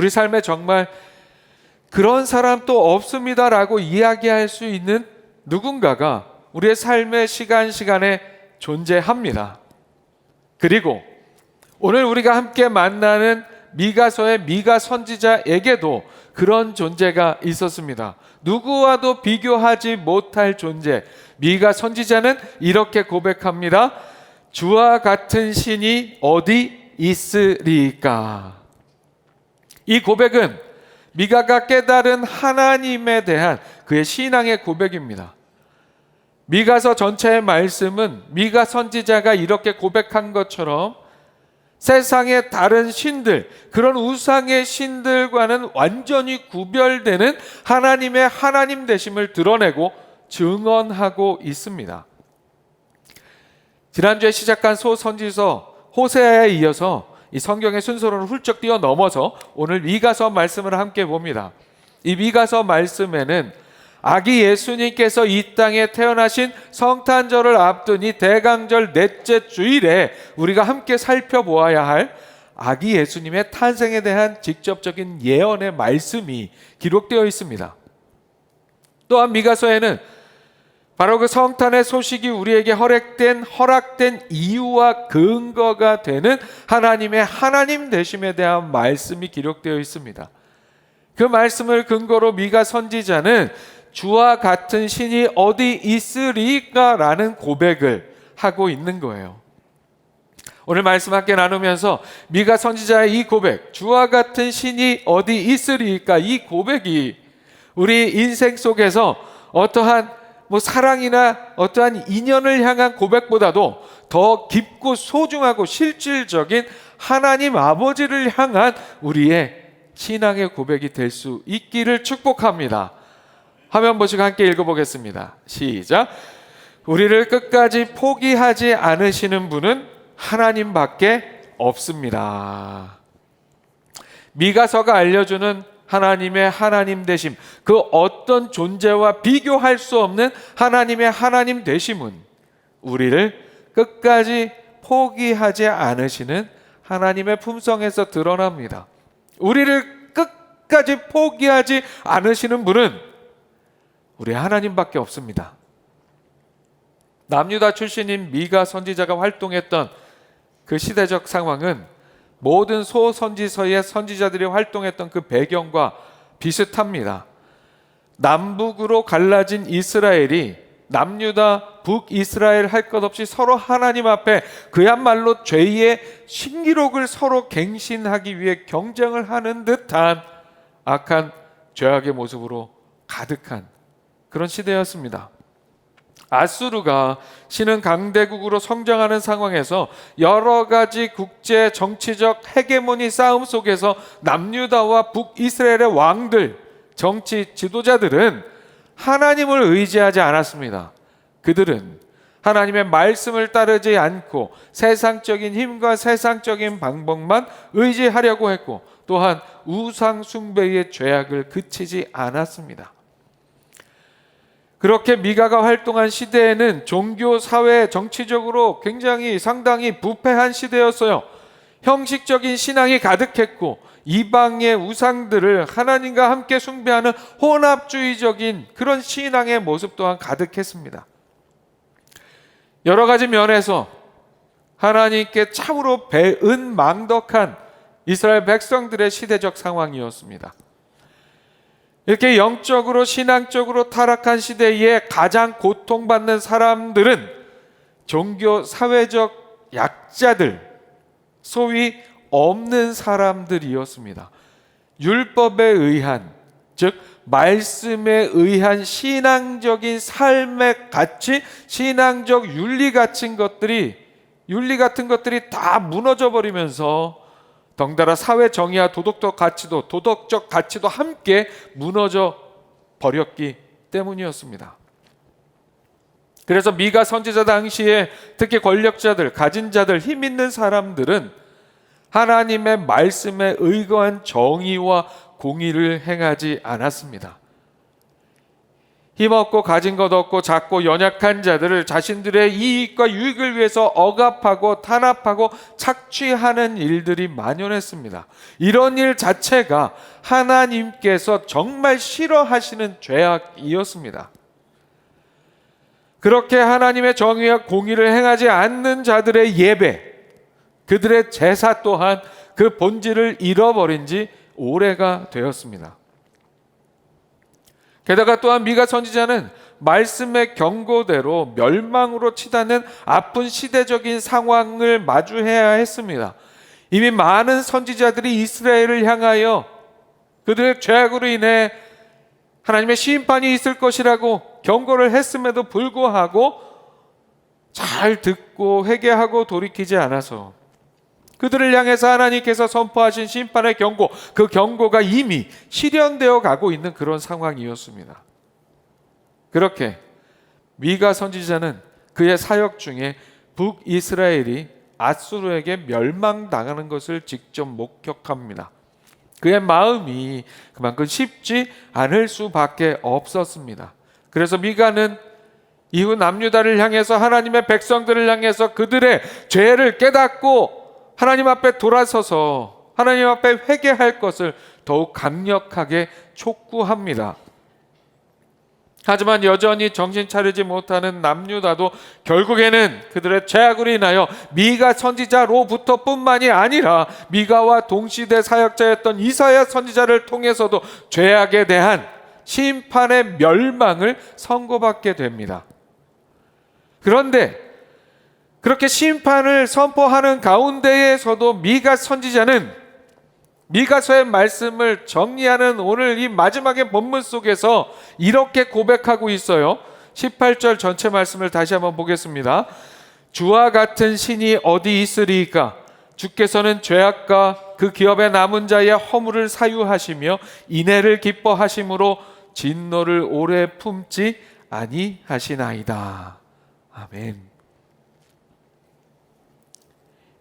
우리 삶에 정말 그런 사람 또 없습니다라고 이야기할 수 있는 누군가가 우리의 삶의 시간에 존재합니다. 그리고 오늘 우리가 함께 만나는 미가서의 미가 선지자에게도 그런 존재가 있었습니다. 누구와도 비교하지 못할 존재. 미가 선지자는 이렇게 고백합니다. 주와 같은 신이 어디 있으리까? 이 고백은 미가가 깨달은 하나님에 대한 그의 신앙의 고백입니다. 미가서 전체의 말씀은 미가 선지자가 이렇게 고백한 것처럼 세상의 다른 신들, 그런 우상의 신들과는 완전히 구별되는 하나님의 하나님 되심을 드러내고 증언하고 있습니다. 지난주에 시작한 소선지서 호세아에 이어서 이 성경의 순서를 훌쩍 뛰어넘어서 오늘 미가서 말씀을 함께 봅니다. 이 미가서 말씀에는 아기 예수님께서 이 땅에 태어나신 성탄절을 앞둔 이 대강절 넷째 주일에 우리가 함께 살펴보아야 할 아기 예수님의 탄생에 대한 직접적인 예언의 말씀이 기록되어 있습니다. 또한 미가서에는 바로 그 성탄의 소식이 우리에게 허락된 이유와 근거가 되는 하나님의 하나님 되심에 대한 말씀이 기록되어 있습니다. 그 말씀을 근거로 미가 선지자는 주와 같은 신이 어디 있으리까? 라는 고백을 하고 있는 거예요. 오늘 말씀 함께 나누면서 미가 선지자의 이 고백, 주와 같은 신이 어디 있으리까? 이 고백이 우리 인생 속에서 어떠한 사랑이나 어떠한 인연을 향한 고백보다도 더 깊고 소중하고 실질적인 하나님 아버지를 향한 우리의 신앙의 고백이 될 수 있기를 축복합니다. 화면 보시고 함께 읽어보겠습니다. 시작. 우리를 끝까지 포기하지 않으시는 분은 하나님밖에 없습니다. 미가서가 알려주는 하나님의 하나님 되심, 그 어떤 존재와 비교할 수 없는 하나님의 하나님 되심은 우리를 끝까지 포기하지 않으시는 하나님의 품성에서 드러납니다. 우리를 끝까지 포기하지 않으시는 분은 우리 하나님밖에 없습니다. 남유다 출신인 미가 선지자가 활동했던 그 시대적 상황은 모든 소선지서의 선지자들이 활동했던 그 배경과 비슷합니다. 남북으로 갈라진 이스라엘이 남유다, 북이스라엘 할 것 없이 서로 하나님 앞에 그야말로 죄의 신기록을 서로 갱신하기 위해 경쟁을 하는 듯한 악한 죄악의 모습으로 가득한 그런 시대였습니다. 아수르가 신흥 강대국으로 성장하는 상황에서 여러 가지 국제 정치적 헤게모니 싸움 속에서 남유다와 북이스라엘의 왕들, 정치 지도자들은 하나님을 의지하지 않았습니다. 그들은 하나님의 말씀을 따르지 않고 세상적인 힘과 세상적인 방법만 의지하려고 했고, 또한 우상 숭배의 죄악을 그치지 않았습니다. 그렇게 미가가 활동한 시대에는 종교, 사회, 정치적으로 굉장히 상당히 부패한 시대였어요. 형식적인 신앙이 가득했고 이방의 우상들을 하나님과 함께 숭배하는 혼합주의적인 그런 신앙의 모습 또한 가득했습니다. 여러 가지 면에서 하나님께 참으로 배은망덕한 이스라엘 백성들의 시대적 상황이었습니다. 이렇게 영적으로 신앙적으로 타락한 시대에 가장 고통받는 사람들은 종교 사회적 약자들, 소위 없는 사람들이었습니다. 율법에 의한, 즉 말씀에 의한 신앙적인 삶의 가치, 신앙적 윤리 같은 것들이 다 무너져 버리면서 덩달아 사회 정의와 도덕적 가치도 함께 무너져 버렸기 때문이었습니다. 그래서 미가 선지자 당시에 특히 권력자들, 가진 자들, 힘 있는 사람들은 하나님의 말씀에 의거한 정의와 공의를 행하지 않았습니다. 힘없고 가진 것 없고 작고 연약한 자들을 자신들의 이익과 유익을 위해서 억압하고 탄압하고 착취하는 일들이 만연했습니다. 이런 일 자체가 하나님께서 정말 싫어하시는 죄악이었습니다. 그렇게 하나님의 정의와 공의를 행하지 않는 자들의 예배, 그들의 제사 또한 그 본질을 잃어버린 지 오래가 되었습니다. 게다가 또한 미가 선지자는 말씀의 경고대로 멸망으로 치닫는 아픈 시대적인 상황을 마주해야 했습니다. 이미 많은 선지자들이 이스라엘을 향하여 그들의 죄악으로 인해 하나님의 심판이 있을 것이라고 경고를 했음에도 불구하고 잘 듣고 회개하고 돌이키지 않아서 그들을 향해서 하나님께서 선포하신 심판의 경고, 그 경고가 이미 실현되어 가고 있는 그런 상황이었습니다. 그렇게 미가 선지자는 그의 사역 중에 북이스라엘이 앗수르에게 멸망당하는 것을 직접 목격합니다. 그의 마음이 그만큼 쉽지 않을 수밖에 없었습니다. 그래서 미가는 이후 남유다를 향해서 하나님의 백성들을 향해서 그들의 죄를 깨닫고 하나님 앞에 돌아서서 하나님 앞에 회개할 것을 더욱 강력하게 촉구합니다. 하지만 여전히 정신 차리지 못하는 남유다도 결국에는 그들의 죄악으로 인하여 미가 선지자로부터 뿐만이 아니라 미가와 동시대 사역자였던 이사야 선지자를 통해서도 죄악에 대한 심판의 멸망을 선고받게 됩니다. 그런데 그렇게 심판을 선포하는 가운데에서도 미가 선지자는 미가서의 말씀을 정리하는 오늘 이 마지막의 본문 속에서 이렇게 고백하고 있어요. 18절 전체 말씀을 다시 한번 보겠습니다. 주와 같은 신이 어디 있으리이까? 주께서는 죄악과 그 기업의 남은 자의 허물을 사유하시며 인애를 기뻐하심으로 진노를 오래 품지 아니하시나이다. 아멘.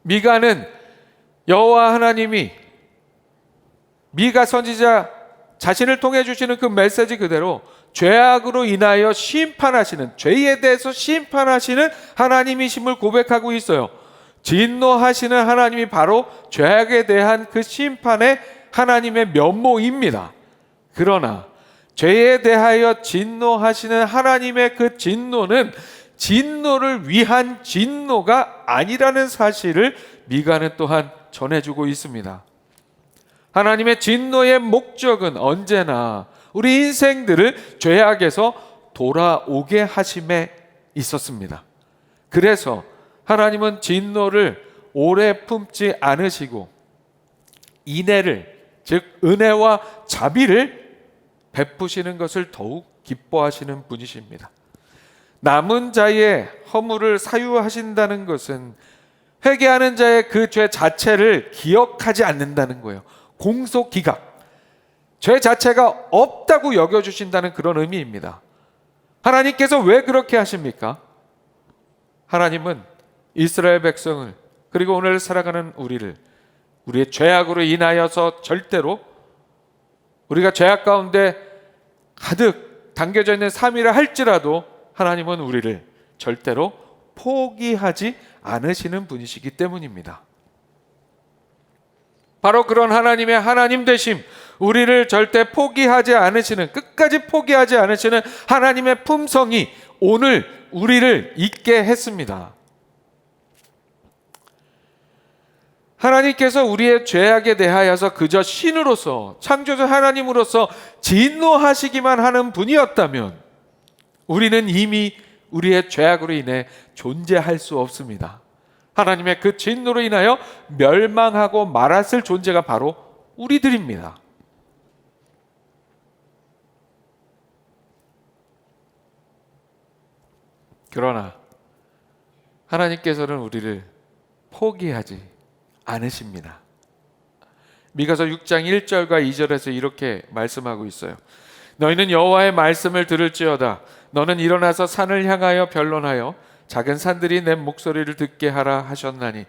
미가는 여호와 하나님이 미가 선지자 자신을 통해 주시는 그 메시지 그대로 죄악으로 인하여 심판하시는, 죄에 대해서 심판하시는 하나님이심을 고백하고 있어요. 진노하시는 하나님이 바로 죄악에 대한 그 심판의 하나님의 면모입니다. 그러나 죄에 대하여 진노하시는 하나님의 그 진노는 진노를 위한 진노가 아니라는 사실을 미가는 또한 전해주고 있습니다. 하나님의 진노의 목적은 언제나 우리 인생들을 죄악에서 돌아오게 하심에 있었습니다. 그래서 하나님은 진노를 오래 품지 않으시고 인애를, 즉 은혜와 자비를 베푸시는 것을 더욱 기뻐하시는 분이십니다. 남은 자의 허물을 사유하신다는 것은 회개하는 자의 그 죄 자체를 기억하지 않는다는 거예요. 공소기각, 죄 자체가 없다고 여겨주신다는 그런 의미입니다. 하나님께서 왜 그렇게 하십니까? 하나님은 이스라엘 백성을, 그리고 오늘 살아가는 우리를 우리의 죄악으로 인하여서 절대로 우리가 죄악 가운데 가득 담겨져 있는 삶이라 할지라도 하나님은 우리를 절대로 포기하지 않으시는 분이시기 때문입니다. 바로 그런 하나님의 하나님 되심, 우리를 절대 포기하지 않으시는, 끝까지 포기하지 않으시는 하나님의 품성이 오늘 우리를 있게 했습니다. 하나님께서 우리의 죄악에 대하여서 그저 신으로서, 창조주 하나님으로서 진노하시기만 하는 분이었다면 우리는 이미 우리의 죄악으로 인해 존재할 수 없습니다. 하나님의 그 진노로 인하여 멸망하고 말았을 존재가 바로 우리들입니다. 그러나 하나님께서는 우리를 포기하지 않으십니다. 미가서 6장 1절과 2절에서 이렇게 말씀하고 있어요. 너희는 여호와의 말씀을 들을지어다. 너는 일어나서 산을 향하여 변론하여 작은 산들이 내 목소리를 듣게 하라 하셨나니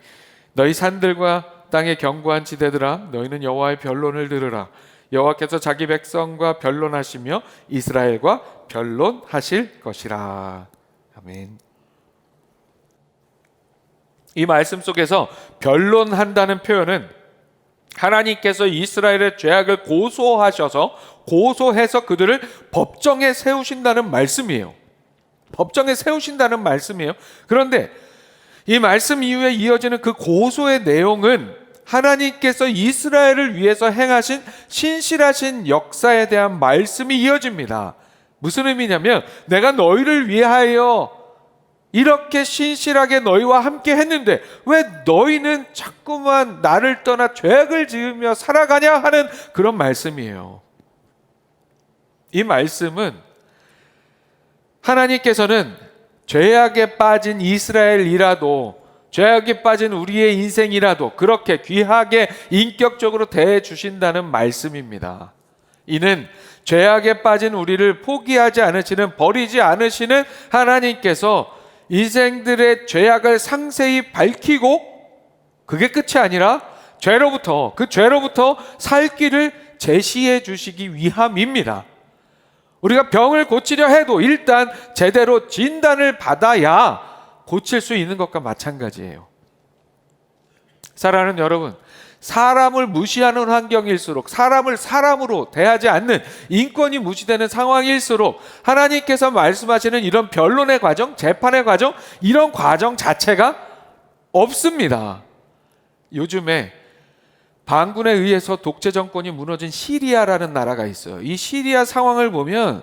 너희 산들과 땅의 견고한 지대들아 너희는 여호와의 변론을 들으라. 여호와께서 자기 백성과 변론하시며 이스라엘과 변론하실 것이라. 아멘. 이 말씀 속에서 변론한다는 표현은 하나님께서 이스라엘의 죄악을 고소해서 그들을 법정에 세우신다는 말씀이에요. 법정에 세우신다는 말씀이에요. 그런데 이 말씀 이후에 이어지는 그 고소의 내용은 하나님께서 이스라엘을 위해서 행하신 신실하신 역사에 대한 말씀이 이어집니다. 무슨 의미냐면 내가 너희를 위하여 이렇게 신실하게 너희와 함께 했는데 왜 너희는 자꾸만 나를 떠나 죄악을 지으며 살아가냐 하는 그런 말씀이에요. 이 말씀은 하나님께서는 죄악에 빠진 이스라엘이라도, 죄악에 빠진 우리의 인생이라도 그렇게 귀하게 인격적으로 대해 주신다는 말씀입니다. 이는 죄악에 빠진 우리를 포기하지 않으시는, 버리지 않으시는 하나님께서 인생들의 죄악을 상세히 밝히고 그게 끝이 아니라 그 죄로부터 살 길을 제시해 주시기 위함입니다. 우리가 병을 고치려 해도 일단 제대로 진단을 받아야 고칠 수 있는 것과 마찬가지예요. 사랑하는 여러분, 사람을 무시하는 환경일수록, 사람을 사람으로 대하지 않는, 인권이 무시되는 상황일수록 하나님께서 말씀하시는 이런 변론의 과정, 재판의 과정, 이런 과정 자체가 없습니다. 요즘에 반군에 의해서 독재 정권이 무너진 시리아라는 나라가 있어요. 이 시리아 상황을 보면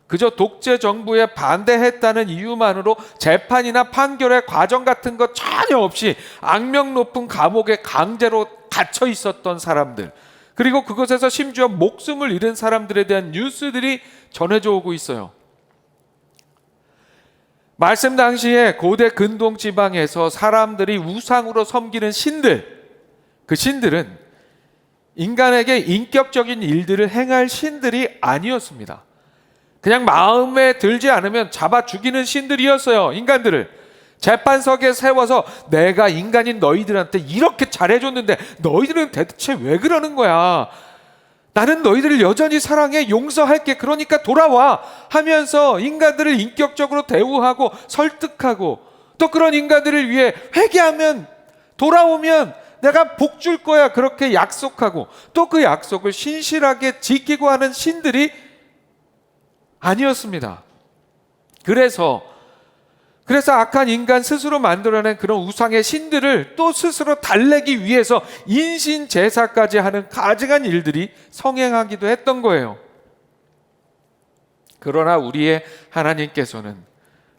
그저 독재 정부에 반대했다는 이유만으로 재판이나 판결의 과정 같은 것 전혀 없이 악명 높은 감옥에 강제로 갇혀 있었던 사람들, 그리고 그것에서 심지어 목숨을 잃은 사람들에 대한 뉴스들이 전해져 오고 있어요. 말씀 당시에 고대 근동 지방에서 사람들이 우상으로 섬기는 신들, 그 신들은 인간에게 인격적인 일들을 행할 신들이 아니었습니다. 그냥 마음에 들지 않으면 잡아 죽이는 신들이었어요. 인간들을 재판석에 세워서 내가 인간인 너희들한테 이렇게 잘해줬는데 너희들은 대체 왜 그러는 거야? 나는 너희들을 여전히 사랑해, 용서할게, 그러니까 돌아와 하면서 인간들을 인격적으로 대우하고 설득하고, 또 그런 인간들을 위해 회개하면, 돌아오면 내가 복 줄 거야, 그렇게 약속하고, 또 그 약속을 신실하게 지키고 하는 신들이 아니었습니다. 그래서 악한 인간 스스로 만들어낸 그런 우상의 신들을 또 스스로 달래기 위해서 인신 제사까지 하는 가증한 일들이 성행하기도 했던 거예요. 그러나 우리의 하나님께서는,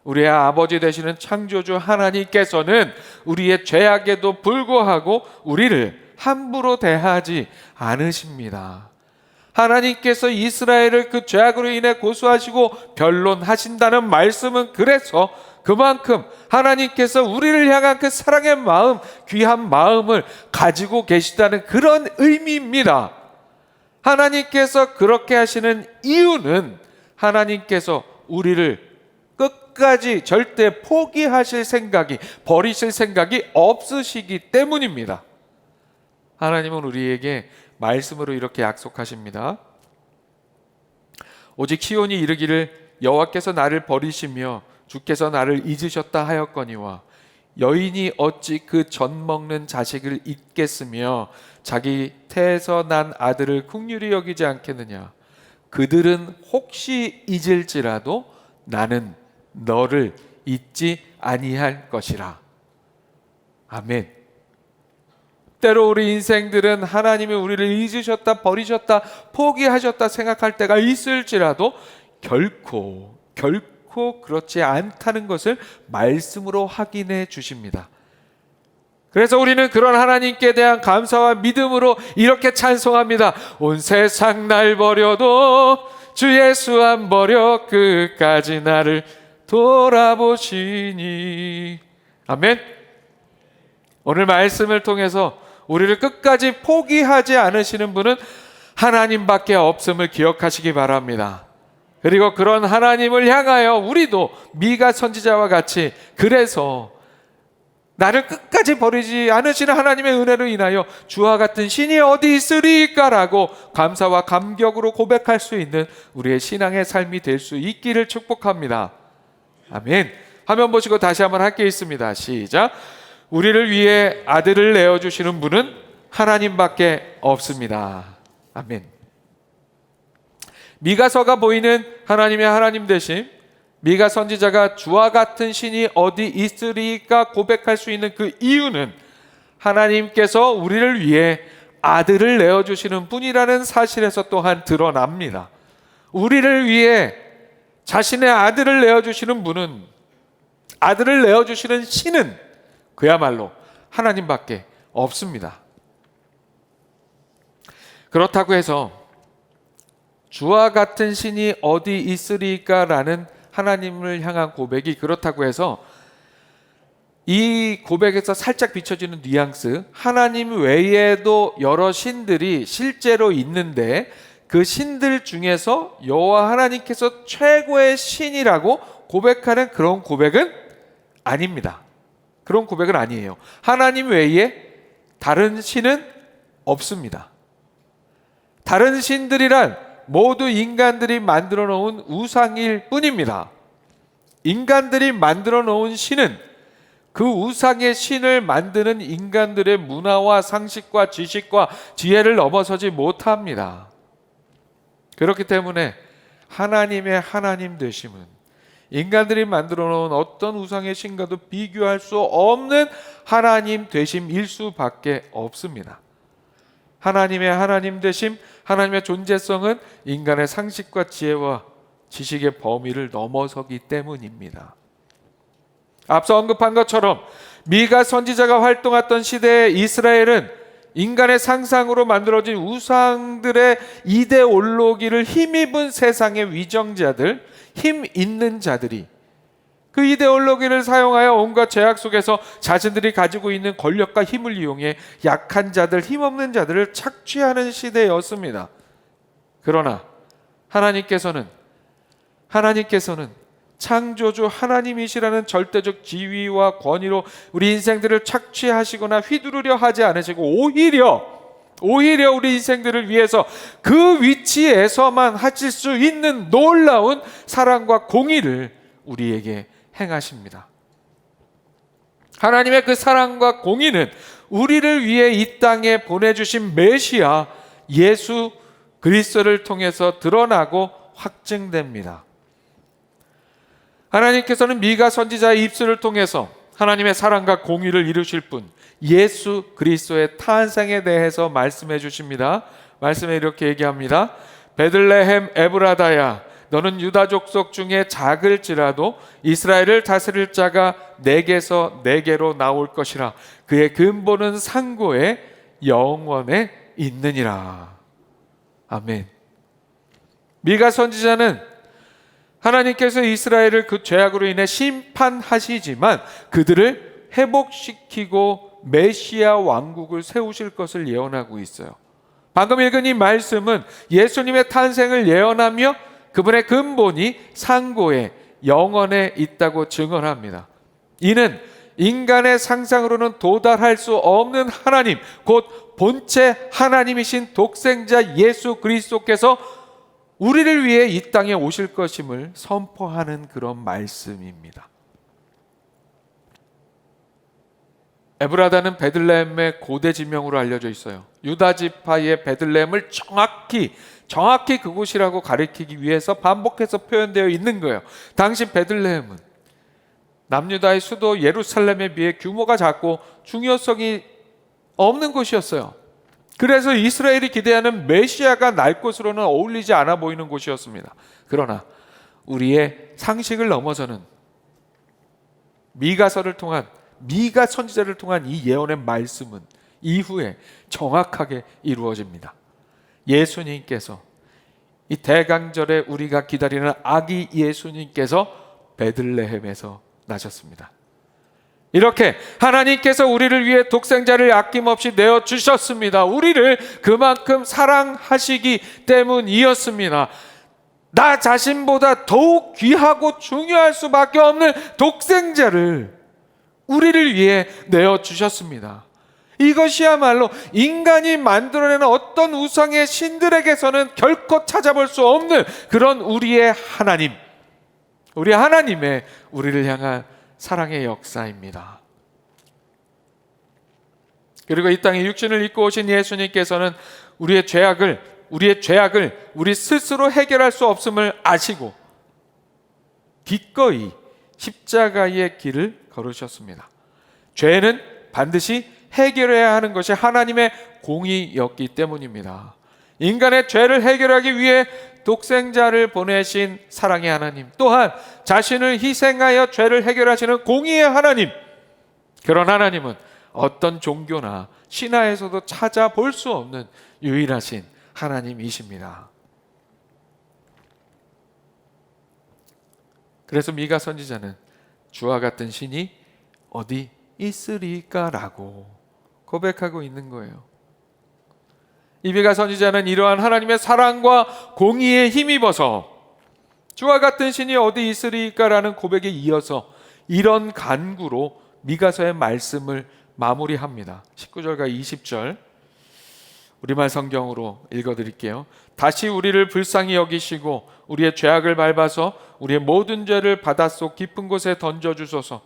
우리의 아버지 되시는 창조주 하나님께서는 우리의 죄악에도 불구하고 우리를 함부로 대하지 않으십니다. 하나님께서 이스라엘을 그 죄악으로 인해 고소하시고 변론하신다는 말씀은 그래서 그만큼 하나님께서 우리를 향한 그 사랑의 마음, 귀한 마음을 가지고 계시다는 그런 의미입니다. 하나님께서 그렇게 하시는 이유는 하나님께서 우리를 끝까지 절대 포기하실 생각이, 버리실 생각이 없으시기 때문입니다. 하나님은 우리에게 말씀으로 이렇게 약속하십니다. 오직 시온이 이르기를 여호와께서 나를 버리시며 주께서 나를 잊으셨다 하였거니와 여인이 어찌 그 젖 먹는 자식을 잊겠으며 자기 태에서 난 아들을 긍휼히 여기지 않겠느냐. 그들은 혹시 잊을지라도 나는 너를 잊지 아니할 것이라. 아멘. 때로 우리 인생들은 하나님이 우리를 잊으셨다, 버리셨다, 포기하셨다 생각할 때가 있을지라도 결코 그렇지 않다는 것을 말씀으로 확인해 주십니다. 그래서 우리는 그런 하나님께 대한 감사와 믿음으로 이렇게 찬송합니다. 온 세상 날 버려도 주 예수 안 버려 끝까지 나를 돌아보시니. 아멘. 오늘 말씀을 통해서 우리를 끝까지 포기하지 않으시는 분은 하나님밖에 없음을 기억하시기 바랍니다. 그리고 그런 하나님을 향하여 우리도 미가 선지자와 같이, 그래서 나를 끝까지 버리지 않으시는 하나님의 은혜로 인하여 주와 같은 신이 어디 있으리까라고 감사와 감격으로 고백할 수 있는 우리의 신앙의 삶이 될 수 있기를 축복합니다. 아멘. 화면 보시고 다시 한번 할게 있습니다. 시작. 우리를 위해 아들을 내어주시는 분은 하나님밖에 없습니다. 아멘. 미가서가 보이는 하나님의 하나님 되심, 미가 선지자가 주와 같은 신이 어디 있으리까 고백할 수 있는 그 이유는 하나님께서 우리를 위해 아들을 내어주시는 분이라는 사실에서 또한 드러납니다. 우리를 위해 자신의 아들을 내어주시는 분은, 아들을 내어주시는 신은 그야말로 하나님밖에 없습니다. 그렇다고 해서 주와 같은 신이 어디 있으리까라는 하나님을 향한 고백이, 그렇다고 해서 이 고백에서 살짝 비춰지는 뉘앙스, 하나님 외에도 여러 신들이 실제로 있는데 그 신들 중에서 여호와 하나님께서 최고의 신이라고 고백하는 그런 고백은 아닙니다. 그런 고백은 아니에요. 하나님 외에 다른 신은 없습니다. 다른 신들이란 모두 인간들이 만들어 놓은 우상일 뿐입니다. 인간들이 만들어 놓은 신은 그 우상의 신을 만드는 인간들의 문화와 상식과 지식과 지혜를 넘어서지 못합니다. 그렇기 때문에 하나님의 하나님 되심은 인간들이 만들어 놓은 어떤 우상의 신과도 비교할 수 없는 하나님 되심일 수밖에 없습니다. 하나님의 하나님 되심, 하나님의 존재성은 인간의 상식과 지혜와 지식의 범위를 넘어서기 때문입니다. 앞서 언급한 것처럼 미가 선지자가 활동했던 시대의 이스라엘은 인간의 상상으로 만들어진 우상들의 이데올로기를 힘입은 세상의 위정자들, 힘 있는 자들이 그 이데올로기를 사용하여 온갖 죄악 속에서 자신들이 가지고 있는 권력과 힘을 이용해 약한 자들, 힘없는 자들을 착취하는 시대였습니다. 그러나 하나님께서는 창조주 하나님이시라는 절대적 지위와 권위로 우리 인생들을 착취하시거나 휘두르려 하지 않으시고 오히려 우리 인생들을 위해서 그 위치에서만 하실 수 있는 놀라운 사랑과 공의를 우리에게 행하십니다. 하나님의 그 사랑과 공의는 우리를 위해 이 땅에 보내주신 메시아 예수 그리스도를 통해서 드러나고 확증됩니다. 하나님께서는 미가 선지자의 입술을 통해서 하나님의 사랑과 공의를 이루실 분 예수 그리스도의 탄생에 대해서 말씀해 주십니다. 말씀에 이렇게 얘기합니다. 베들레헴 에브라다야, 너는 유다 족속 중에 작을지라도 이스라엘을 다스릴 자가 내게서 내게로 나올 것이라. 그의 근본은 상고에 영원에 있느니라. 아멘. 미가 선지자는 하나님께서 이스라엘을 그 죄악으로 인해 심판하시지만 그들을 회복시키고 메시아 왕국을 세우실 것을 예언하고 있어요. 방금 읽은 이 말씀은 예수님의 탄생을 예언하며 그분의 근본이 상고에 영원에 있다고 증언합니다. 이는 인간의 상상으로는 도달할 수 없는 하나님, 곧 본체 하나님이신 독생자 예수 그리스도께서 우리를 위해 이 땅에 오실 것임을 선포하는 그런 말씀입니다. 에브라다는 베들레헴의 고대 지명으로 알려져 있어요. 유다 지파의 베들레헴을 정확히 그곳이라고 가리키기 위해서 반복해서 표현되어 있는 거예요. 당시 베들레헴은 남유다의 수도 예루살렘에 비해 규모가 작고 중요성이 없는 곳이었어요. 그래서 이스라엘이 기대하는 메시아가 날 곳으로는 어울리지 않아 보이는 곳이었습니다. 그러나 우리의 상식을 넘어서는 미가 선지자를 통한 이 예언의 말씀은 이후에 정확하게 이루어집니다. 예수님께서, 이 대강절에 우리가 기다리는 아기 예수님께서 베들레헴에서 나셨습니다. 이렇게 하나님께서 우리를 위해 독생자를 아낌없이 내어주셨습니다. 우리를 그만큼 사랑하시기 때문이었습니다. 나 자신보다 더욱 귀하고 중요할 수밖에 없는 독생자를 우리를 위해 내어주셨습니다. 이것이야말로 인간이 만들어내는 어떤 우상의 신들에게서는 결코 찾아볼 수 없는 그런 우리의 하나님, 우리 하나님의 우리를 향한 사랑의 역사입니다. 그리고 이 땅에 육신을 입고 오신 예수님께서는 우리의 죄악을 우리 스스로 해결할 수 없음을 아시고 기꺼이 십자가의 길을 걸으셨습니다. 죄는 반드시 해결해야 하는 것이 하나님의 공의였기 때문입니다. 인간의 죄를 해결하기 위해 독생자를 보내신 사랑의 하나님, 또한 자신을 희생하여 죄를 해결하시는 공의의 하나님, 그런 하나님은 어떤 종교나 신화에서도 찾아볼 수 없는 유일하신 하나님이십니다. 그래서 미가 선지자는 주와 같은 신이 어디 있으리까라고 고백하고 있는 거예요. 이 미가 선지자는 이러한 하나님의 사랑과 공의에 힘입어서 주와 같은 신이 어디 있으리까라는 고백에 이어서 이런 간구로 미가서의 말씀을 마무리합니다. 19절과 20절 우리말 성경으로 읽어드릴게요. 다시 우리를 불쌍히 여기시고 우리의 죄악을 밟아서 우리의 모든 죄를 바닷속 깊은 곳에 던져주소서.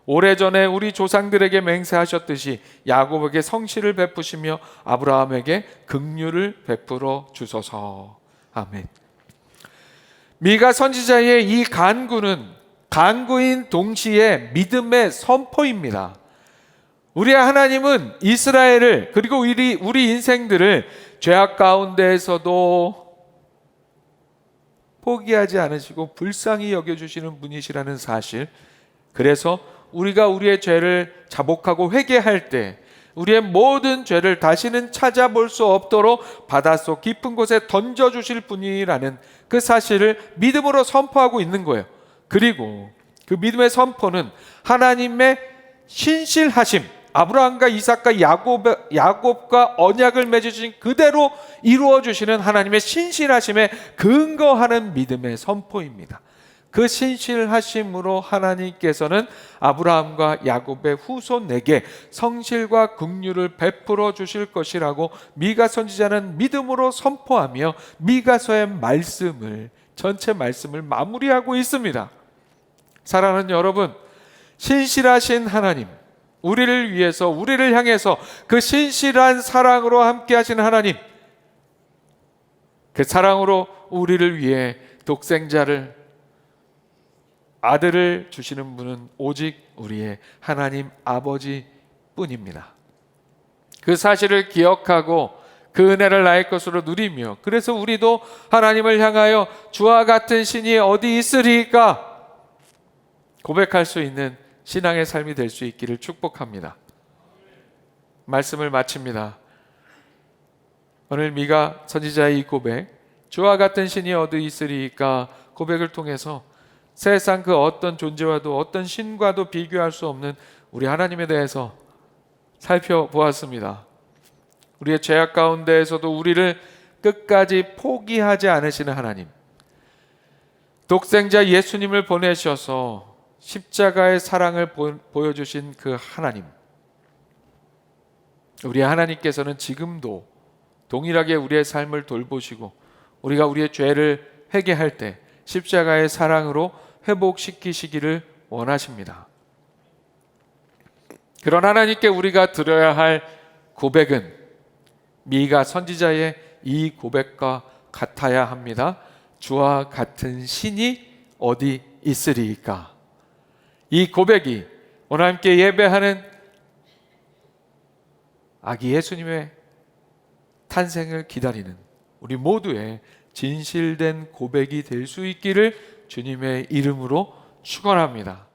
오래전에 우리 조상들에게 맹세하셨듯이 야곱에게 성실을 베푸시며 아브라함에게 긍휼을 베풀어 주소서. 아멘. 미가 선지자의 이 간구는 간구인 동시에 믿음의 선포입니다. 우리의 하나님은 이스라엘을 그리고 우리 인생들을 죄악 가운데에서도 포기하지 않으시고 불쌍히 여겨주시는 분이시라는 사실, 그래서 우리가 우리의 죄를 자복하고 회개할 때 우리의 모든 죄를 다시는 찾아볼 수 없도록 바닷속 깊은 곳에 던져주실 분이라는 그 사실을 믿음으로 선포하고 있는 거예요. 그리고 그 믿음의 선포는 하나님의 신실하심, 아브라함과 이삭과 야곱과 언약을 맺으신 그대로 이루어주시는 하나님의 신실하심에 근거하는 믿음의 선포입니다. 그 신실하심으로 하나님께서는 아브라함과 야곱의 후손에게 성실과 긍휼을 베풀어 주실 것이라고 미가 선지자는 믿음으로 선포하며 미가서의 전체 말씀을 마무리하고 있습니다. 사랑하는 여러분, 신실하신 하나님, 우리를 위해서 우리를 향해서 그 신실한 사랑으로 함께 하시는 하나님, 그 사랑으로 우리를 위해 독생자를 아들을 주시는 분은 오직 우리의 하나님 아버지 뿐입니다. 그 사실을 기억하고 그 은혜를 나의 것으로 누리며, 그래서 우리도 하나님을 향하여 주와 같은 신이 어디 있으리까 고백할 수 있는 신앙의 삶이 될 수 있기를 축복합니다. 말씀을 마칩니다. 오늘 미가 선지자의 이 고백, 주와 같은 신이 어디 있으리까 고백을 통해서 세상 그 어떤 존재와도 어떤 신과도 비교할 수 없는 우리 하나님에 대해서 살펴보았습니다. 우리의 죄악 가운데에서도 우리를 끝까지 포기하지 않으시는 하나님, 독생자 예수님을 보내셔서 십자가의 사랑을 보여주신 그 하나님, 우리 하나님께서는 지금도 동일하게 우리의 삶을 돌보시고 우리가 우리의 죄를 회개할 때 십자가의 사랑으로 회복시키시기를 원하십니다. 그런 하나님께 우리가 드려야 할 고백은 미가 선지자의 이 고백과 같아야 합니다. 주와 같은 신이 어디 있으리까? 이 고백이 오늘 함께 예배하는 아기 예수님의 탄생을 기다리는 우리 모두의 진실된 고백이 될 수 있기를 주님의 이름으로 축원합니다.